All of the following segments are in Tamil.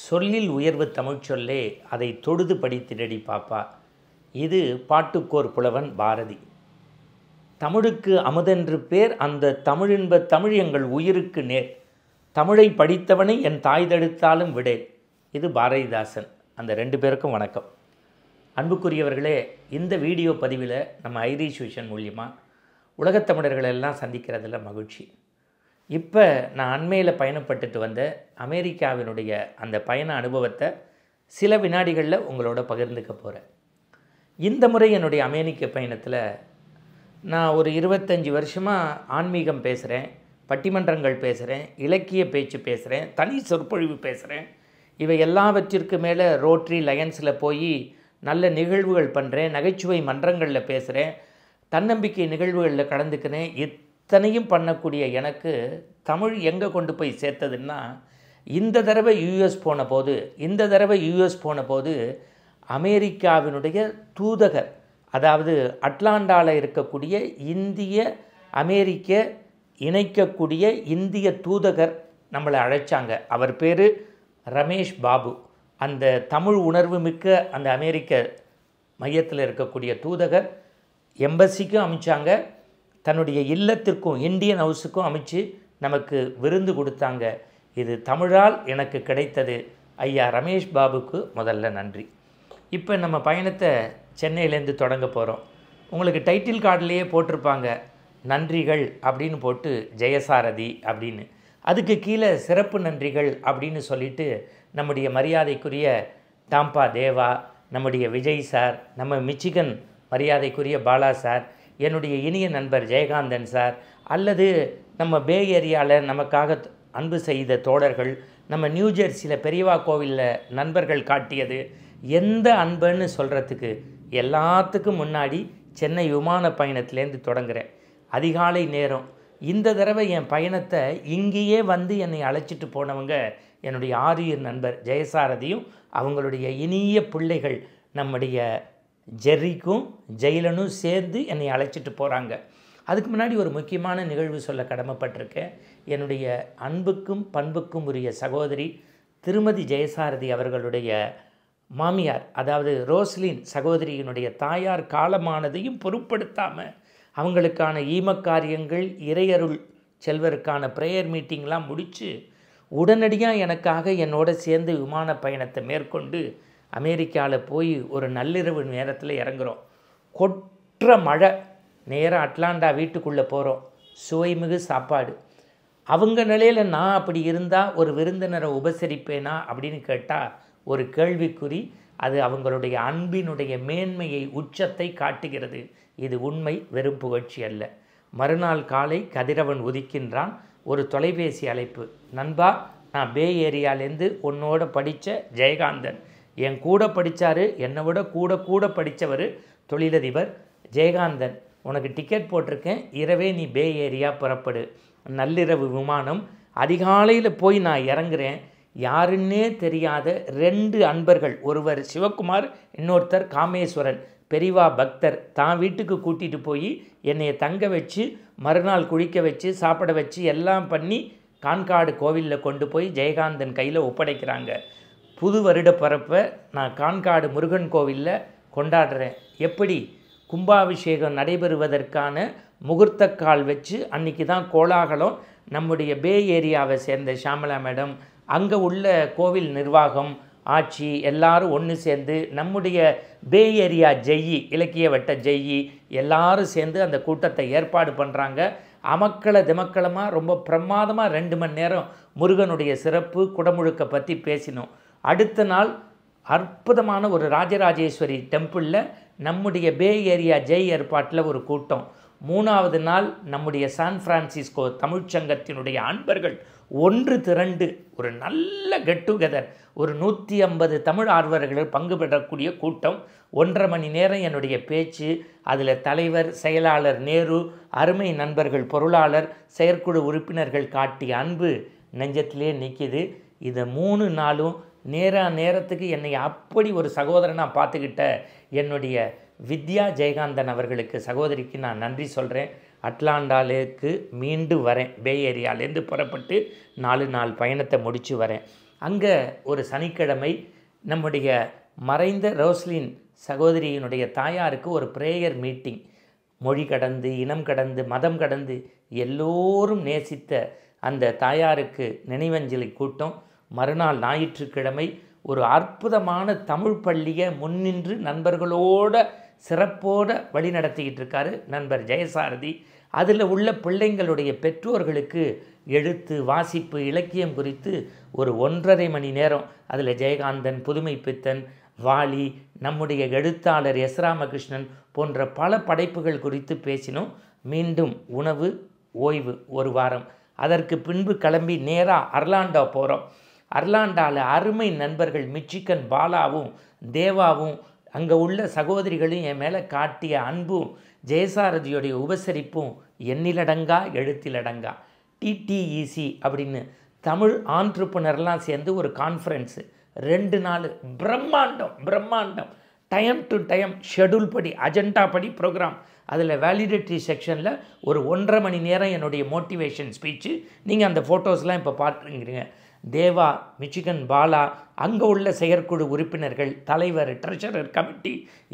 சொல்லில் உயர்வு தமிழ்ச்சொல்லே அதை தொடுது படித்திடடி பாப்பா. இது பாட்டுக்கோர் புலவன் பாரதி. தமிழுக்கு அமுதென்று பேர், அந்த தமிழின்ப தமிழ் எங்கள் உயிருக்கு நேர். தமிழை படித்தவனை என் தாய் தடுத்தாலும் விடேன். இது பாரதிதாசன். அந்த ரெண்டு பேருக்கும் வணக்கம். அன்புக்குரியவர்களே, இந்த வீடியோ பதிவில் நம்ம ஐரிஷ் விஷன் மூலியமாக உலகத் தமிழர்களெல்லாம் சந்திக்கிறதுல மகிழ்ச்சி. இப்போ நான் அண்மையில் பயணப்பட்டுட்டு வந்த அமெரிக்காவினுடைய அந்த பயண அனுபவத்தை சில வினாடிகளில் உங்களோட பகிர்ந்துக்க போகிறேன். இந்த முறை என்னுடைய அமெரிக்க பயணத்தில் நான் ஒரு 25 வருஷமாக ஆன்மீகம் பேசுகிறேன், பட்டிமன்றங்கள் பேசுகிறேன், இலக்கிய பேச்சு பேசுகிறேன், தனி சொற்பொழிவு பேசுகிறேன். இவை எல்லாவற்றிற்கு மேலே ரோட்ரி லயன்ஸில் போய் நல்ல நிகழ்வுகள் பண்ணுறேன், நகைச்சுவை மன்றங்களில் பேசுகிறேன், தன்னம்பிக்கை நிகழ்வுகளில் கலந்துக்கிறேன். இத்தனையும் பண்ணக்கூடிய எனக்கு தமிழ் எங்கே கொண்டு போய் சேர்த்ததுன்னா, இந்த தடவை யூஎஸ் போன போது அமெரிக்காவினுடைய தூதகர், அதாவது அட்லாண்டாவில் இருக்கக்கூடிய இந்திய அமெரிக்க இணைக்கக்கூடிய இந்திய தூதகர் நம்மளை அழைச்சாங்க. அவர் பேர் ரமேஷ் பாபு. அந்த தமிழ் உணர்வு மிக்க அந்த அமெரிக்க மையத்தில் இருக்கக்கூடிய தூதகர் எம்பசிக்கும் அமிச்சாங்க, தன்னுடைய இல்லத்திற்கும் இந்தியன் ஹவுஸுக்கும் அமைச்சு நமக்கு விருந்து கொடுத்தாங்க. இது தமிழால் எனக்கு கிடைத்தது. ஐயா ரமேஷ் பாபுக்கு முதல்ல நன்றி. இப்போ நம்ம பயணத்தை சென்னையிலேருந்து தொடங்க போகிறோம். உங்களுக்கு டைட்டில் கார்டிலேயே போட்டிருப்பாங்க நன்றிகள் அப்படின்னு போட்டு ஜெயசாரதி அப்படின்னு. அதுக்கு கீழே சிறப்பு நன்றிகள் அப்படின்னு சொல்லிட்டு நம்முடைய மரியாதைக்குரிய டாம்பா தேவா, நம்முடைய விஜய் சார், நம்ம மிச்சிகன் மரியாதைக்குரிய பாலா சார், என்னுடைய இனிய நண்பர் ஜெயகாந்தன் சார், அல்லது நம்ம பே ஏரியாவில் நமக்காக அன்பு செய்த தோழர்கள், நம்ம நியூ ஜெர்சியில் பெரியவா கோவிலில் நண்பர்கள் காட்டியது, எந்த அன்புன்னு சொல்கிறதுக்கு எல்லாத்துக்கும் முன்னாடி சென்னை விமான பயணத்துலேருந்து தொடங்குகிறேன். அதிகாலை நேரம். இந்த தடவை என் பயணத்தை இங்கேயே வந்து என்னை அழைச்சிட்டு போனவங்க என்னுடைய ஆரியர் நண்பர் ஜெயசாரதியும் அவங்களுடைய இனிய பிள்ளைகள் நம்முடைய ஜெர்ரிக்கும் ஜெயிலனும் சேர்ந்து என்னை அழைச்சிட்டு போகிறாங்க. அதுக்கு முன்னாடி ஒரு முக்கியமான நிகழ்வு சொல்ல கடமைப்பட்டிருக்கேன். என்னுடைய அன்புக்கும் பண்புக்கும் உரிய சகோதரி திருமதி ஜெயசாரதி அவர்களுடைய மாமியார், அதாவது ரோஸ்லின் சகோதரியினுடைய தாயார் காலமானதையும் பொருட்படுத்தாமல் அவங்களுக்கான ஈமக்காரியங்கள், இறையருள் செல்வருக்கான ப்ரேயர் மீட்டிங்லாம் முடித்து உடனடியாக எனக்காக என்னோட சேர்ந்து விமான பயணத்தை மேற்கொண்டு அமெரிக்காவில் போய் ஒரு நள்ளிரவு நேரத்தில் இறங்குறோம். கொற்ற மழை. நேராக அட்லாண்டா வீட்டுக்குள்ளே போகிறோம். சுவைமிகு சாப்பாடு. அவங்க நிலையில் நான் அப்படி இருந்தால் ஒரு விருந்தினரை உபசரிப்பேனா அப்படின்னு கேட்டால் ஒரு கேள்விக்குறி. அது அவங்களுடைய அன்பினுடைய மேன்மையை, உச்சத்தை காட்டுகிறது. இது உண்மை, வெறும் புகழ்ச்சி அல்ல. மறுநாள் காலை கதிரவன் உதிக்கின்றான். ஒரு தொலைபேசி அழைப்பு. நண்பா, நான் பே ஏரியாலேருந்து உன்னோட படித்த ஜெயகாந்தன். என் கூட படித்தார், என்னை விட கூட படித்தவர் தொழிலதிபர் ஜெயகாந்தன். உனக்கு டிக்கெட் போட்டிருக்கேன், இரவே நீ பே ஏரியா புறப்படு. நள்ளிரவு விமானம். அதிகாலையில் போய் நான் இறங்குறேன். யாருன்னே தெரியாத 2 அன்பர்கள், ஒருவர் சிவகுமார், இன்னொருத்தர் காமேஸ்வரன், பெரிவா பக்தர், தான் வீட்டுக்கு கூட்டிகிட்டு போய் என்னையை தங்க வச்சு மறுநாள் குளிக்க வச்சு சாப்பிட வச்சு எல்லாம் பண்ணி கான்காடு கோவிலில் கொண்டு போய் ஜெயகாந்தன் கையில் ஒப்படைக்கிறாங்க. புது வருட பிறப்பை நான் கான்காடு முருகன் கோவிலில் கொண்டாடுறேன். எப்படி கும்பாபிஷேகம் நடைபெறுவதற்கான முகூர்த்த கால் வச்சு அன்றைக்கி தான் கோலாகலம். நம்முடைய பே ஏரியாவை சேர்ந்த ஷாமலா மேடம், அங்கே உள்ள கோவில் நிர்வாகம், ஆட்சி எல்லாரும் ஒன்று சேர்ந்து நம்முடைய பே ஏரியா ஜெய்யி, இலக்கிய வட்ட ஜெய்யி எல்லாரும் சேர்ந்து அந்த கூட்டத்தை ஏற்பாடு பண்ணுறாங்க. அமக்கள திமக்களமாக ரொம்ப பிரமாதமாக 2 மணி நேரம் முருகனுடைய சிறப்பு குடமுழுக்க பற்றி பேசினோம். அடுத்த நாள் அற்புதமான ஒரு ராஜராஜேஸ்வரி டெம்பிளில் நம்முடைய பே ஏரியா ஜெய் ஏற்பாட்டில் ஒரு கூட்டம். 3வது நாள் நம்முடைய சான் பிரான்சிஸ்கோ தமிழ்ச்சங்கத்தினுடைய அன்பர்கள் ஒன்று திரண்டு ஒரு நல்ல கெட் டுகெதர், ஒரு 150 தமிழ் ஆர்வலர்கள் பங்கு பெறக்கூடிய கூட்டம். 1.5 மணி நேரம் என்னுடைய பேச்சு. அதில் தலைவர், செயலாளர் நேரு, அருமை நண்பர்கள், பொருளாளர், செயற்குழு உறுப்பினர்கள் காட்டிய அன்பு நெஞ்சத்திலே நிற்கிது. இதை 3 நாளும் நேரத்துக்கு என்னை அப்படி ஒரு சகோதரனாக பார்த்துக்கிட்ட என்னுடைய வித்யா ஜெயகாந்தன் அவர்களுக்கு, சகோதரிக்கு நான் நன்றி சொல்கிறேன். அட்லாண்டாலேக்கு மீண்டு வரேன். பே ஏரியாலேருந்து புறப்பட்டு 4 நாள் பயணத்தை முடித்து வரேன். அங்கே ஒரு சனிக்கிழமை நம்முடைய மறைந்த ரோஸ்லின் சகோதரியினுடைய தாயாருக்கு ஒரு ப்ரேயர் மீட்டிங். மொழி கடந்து, இனம் கடந்து, மதம் கடந்து எல்லோரும் நேசித்த அந்த தாயாருக்கு நினைவஞ்சலி கூட்டம். மறுநாள் ஞாயிற்றுக்கிழமை ஒரு அற்புதமான தமிழ் பள்ளியை முன்னின்று நண்பர்களோட சிறப்போடு வழி நடத்திக்கிட்டு இருக்காரு நண்பர் ஜெயசாரதி. அதில் உள்ள பிள்ளைங்களுடைய பெற்றோர்களுக்கு எழுத்து, வாசிப்பு, இலக்கியம் குறித்து ஒரு 1.5 மணி நேரம் அதில் ஜெயகாந்தன், புதுமை பித்தன், வாலி, நம்முடைய எழுத்தாளர் எஸ் ராமகிருஷ்ணன் போன்ற பல படைப்புகள் குறித்து பேசினோம். மீண்டும் உணவு, ஓய்வு ஒரு வாரம். அதற்கு பின்பு கிளம்பி நேராக அர்லாண்டோ போகிறோம். அர்லாண்டாவில் அருமை நண்பர்கள் மிச்சிகன் பாலாவும் தேவாவும் அங்கே உள்ள சகோதரிகளும் என் மேலே காட்டிய அன்பும் ஜெயசாரதியுடைய உபசரிப்பும் எண்ணிலடங்கா எழுத்திலடங்கா. டிடிஇசி அப்படின்னு தமிழ் ஆண்ட்ரப்ரனர்லாம் சேர்ந்து ஒரு கான்ஃபரன்ஸு 2 நாள் பிரம்மாண்டம் டைம் டு டைம் ஷெடியூல் படி, அஜெண்டா படி ப்ரோக்ராம். அதில் வேலிடேட்டரி செக்ஷனில் ஒரு 1.5 மணி நேரம் என்னுடைய மோட்டிவேஷன் ஸ்பீச்சு. நீங்கள் அந்த ஃபோட்டோஸ்லாம் இப்போ பார்த்துருக்கிறீங்க. தேவா, மிச்சிகன் பாலா, அங்கே உள்ள செயற்குழு உறுப்பினர்கள், தலைவர், ட்ரெஷரர், கமிட்டி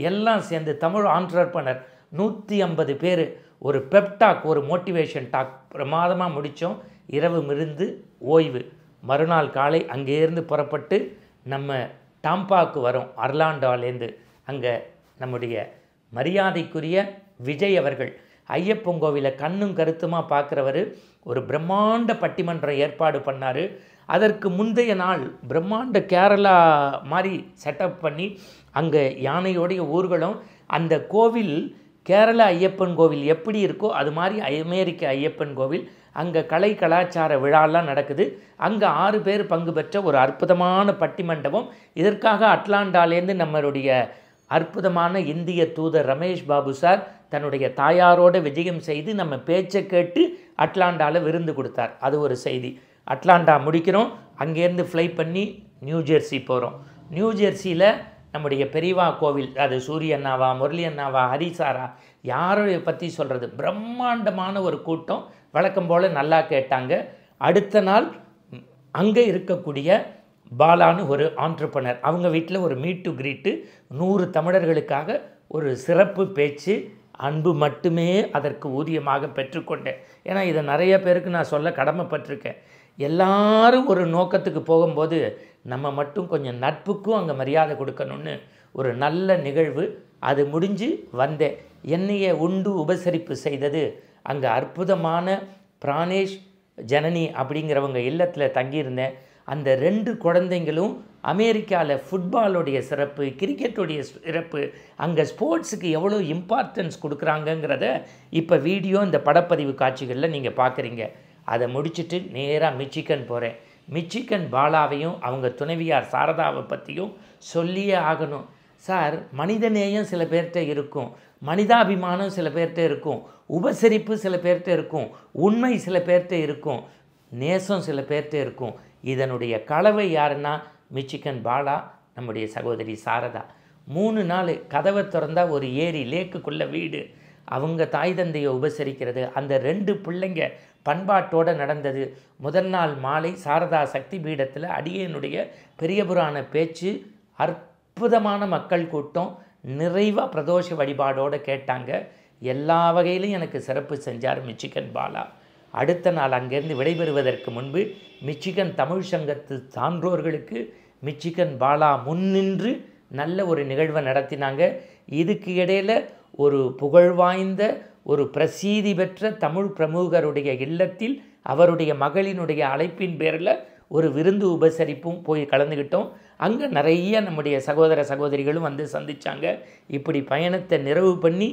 எல்லாம் சேர்ந்து தமிழ் ஆண்ட்ரப்ரனர் 150 பேர் ஒரு பெப்டாக், ஒரு மோட்டிவேஷன் டாக் பிரமாதமாக முடித்தோம். இரவு மிருந்து ஓய்வு. மறுநாள் காலை அங்கேருந்து புறப்பட்டு நம்ம டாம்பாவுக்கு வரோம். அர்லாண்டோலேருந்து அங்கே நம்முடைய மரியாதைக்குரிய விஜய் அவர்கள் ஐயப்பங்கோவிலை கண்ணும் கருத்துமாக பார்க்குறவர் ஒரு பிரம்மாண்ட பட்டிமன்றம் ஏற்பாடு பண்ணார். அதற்கு முந்தைய நாள் பிரம்மாண்ட கேரளா மாதிரி செட்டப் பண்ணி அங்கே யானையோடைய ஊர்களும், அந்த கோவில் கேரள ஐயப்பன் கோவில் எப்படி இருக்கோ அது மாதிரி அமெரிக்க ஐயப்பன் கோவில், அங்கே கலை கலாச்சார விழாலாம் நடக்குது. அங்கே 6 பேர் பங்கு பெற்ற ஒரு அற்புதமான பட்டிமண்டபம். இதற்காக அட்லாண்டாலேருந்து நம்மளுடைய அற்புதமான இந்திய தூதர் ரமேஷ் பாபு சார் தன்னுடைய தாயாரோட விஜயம் செய்து நம்ம பேச்சை கேட்டு அட்லாண்டாவில் விருந்து கொடுத்தார். அது ஒரு செய்தி. அட்லாண்டா முடிக்கிறோம். அங்கேருந்து ஃப்ளை பண்ணி நியூ ஜெர்சி போகிறோம். நியூ ஜெர்சியில் நம்முடைய பெரியவா கோவில், அது சூரிய அண்ணாவா, முரளி அண்ணாவா, ஹரிசாரா, யாரை பற்றி சொல்கிறது, பிரம்மாண்டமான ஒரு கூட்டம். வழக்கம் போல் நல்லா கேட்டாங்க. அடுத்த நாள் அங்கே இருக்கக்கூடிய பாலான்னு ஒரு ஆண்ட்ரப்ரனர், அவங்க வீட்டில் ஒரு மீட் டு கிரீட்டு, 100 தமிழர்களுக்காக ஒரு சிறப்பு பேச்சு. அன்பு மட்டுமே அதற்கு ஊதியமாக பெற்றுக்கொண்டேன். ஏன்னா இதை நிறைய பேருக்கு நான் சொல்ல கடமைப்பட்டிருக்கேன். எல்லாரும் ஒரு நோக்கத்துக்கு போகும்போது நம்ம மட்டும் கொஞ்சம் நட்புக்கும் அங்கே மரியாதை கொடுக்கணும்னு ஒரு நல்ல நிகழ்வு. அது முடிஞ்சு வந்தேன். என்னைய உண்டு உபசரிப்பு செய்தது அங்கே அற்புதமான பிராணேஷ், ஜனனி அப்படிங்கிறவங்க இல்லத்தில் தங்கியிருந்தேன். அந்த 2 குழந்தைங்களும் அமெரிக்காவில் ஃபுட்பாலுடைய சிறப்பு, கிரிக்கெட்டுடைய சிறப்பு, அங்கே ஸ்போர்ட்ஸுக்கு எவ்வளோ இம்பார்ட்டன்ஸ் கொடுக்குறாங்கங்கிறத இப்போ வீடியோ இந்த படப்பதிவு காட்சிகளில் நீங்கள் பார்க்குறீங்க. அதை முடிச்சுட்டு நேராக மிச்சிகன் போகிறேன். மிச்சிகன் பாலாவையும் அவங்க துணைவியார் சாரதாவை பற்றியும் சொல்லியே ஆகணும். சார், மனிதநேயம் சில பேர்கிட்ட இருக்கும், மனிதாபிமானம் சில பேர்கிட்ட இருக்கும், உபசரிப்பு சில பேர்கிட்ட இருக்கும், உண்மை சில பேர்கிட்ட இருக்கும், நேசம் சில பேர்கிட்ட இருக்கும். இதனுடைய கலவை யாருன்னா மிச்சிகன் பாலா, நம்முடைய சகோதரி சாரதா. 3 நாள் கதவை திறந்தால் ஒரு ஏரி, லேக்குக்குள்ளே வீடு, அவங்க தாய் தந்தையை உபசரிக்கிறது, அந்த 2 பிள்ளைங்க பண்பாட்டோடு நடந்தது. முதல் நாள் மாலை சாரதா சக்தி பீடத்தில் அடியனுடைய பெரிய புராண பேச்சு, அற்புதமான மக்கள் கூட்டம், நிறைவாக பிரதோஷ வழிபாடோடு கேட்டாங்க. எல்லா வகையிலும் எனக்கு சிறப்பு செஞ்சார் மிச்சிகன் பாலா. அடுத்த நாள் அங்கேருந்து விடைபெறுவதற்கு முன்பு மிச்சிகன் தமிழ் சங்கத்து சான்றோர்களுக்கு மிச்சிகன் பாலா முன்னின்று நல்ல ஒரு நிகழ்வை நடத்தினாங்க. இதுக்கு இடையில் ஒரு புகழ்வாய்ந்த ஒரு பிரசீதி பெற்ற தமிழ் பிரமுகருடைய இல்லத்தில் அவருடைய மகளினுடைய அழைப்பின் பேரில் ஒரு விருந்து உபசரிப்பும் போய் கலந்துக்கிட்டோம். அங்கே நிறைய நம்முடைய சகோதர சகோதரிகளும் வந்து சந்தித்தாங்க. இப்படி பயணத்தை நிறைவு பண்ணி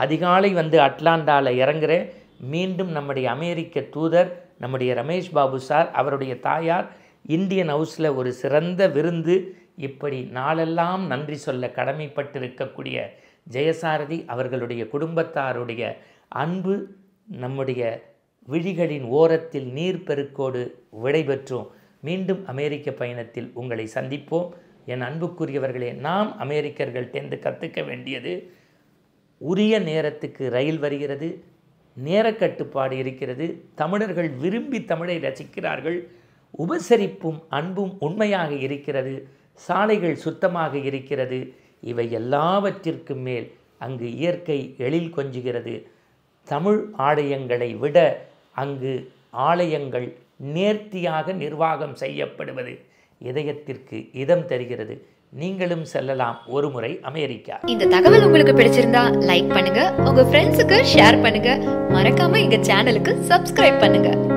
அதிகாலை வந்து அட்லாண்டாவில் இறங்குறேன். மீண்டும் நம்முடைய அமெரிக்க தூதர் நம்முடைய ரமேஷ் பாபு சார், அவருடைய தாயார், இந்தியன் ஹவுஸில் ஒரு சிறந்த விருந்து. இப்படி நாளெல்லாம் நன்றி சொல்ல கடமைப்பட்டிருக்கக்கூடிய ஜெயசாரதி அவர்களுடைய குடும்பத்தாருடைய அன்பு நம்முடைய விழிகளின் ஓரத்தில் நீர் பெருக்கோடு விடைபெற்றோம். மீண்டும் அமெரிக்க பயணத்தில் உங்களை சந்திப்போம். என் அன்புக்குரியவர்களே, நாம் அமெரிக்கர்கள்டேந்து கற்றுக்க வேண்டியது, உரிய நேரத்துக்கு ரயில் வருகிறது, நேரக்கட்டுப்பாடு இருக்கிறது, தமிழர்கள் விரும்பி தமிழை ரசிக்கிறார்கள், உபசரிப்பும் அன்பும் உண்மையாக இருக்கிறது. சாலைகள் சுத்தமாக இருக்கிறது. இவை எல்லாவற்றிற்கும் மேல் அங்கு இயற்கை எழில் கொஞ்சுகிறது. தமிழ் ஆலயங்களை விட அங்கு ஆலயங்கள் நேர்த்தியாக நிர்வாகம் செய்யப்படுவது இதயத்திற்கு இதம் தருகிறது. நீங்களும் செல்லலாம் ஒரு முறை அமெரிக்கா. இந்த தகவல் உங்களுக்கு பிடிச்சிருந்தா லைக் பண்ணுங்க, உங்க ஃப்ரெண்ட்ஸுக்கு ஷேர் பண்ணுங்க, மறக்காம எங்க சேனலுக்கு சப்ஸ்கிரைப் பண்ணுங்க.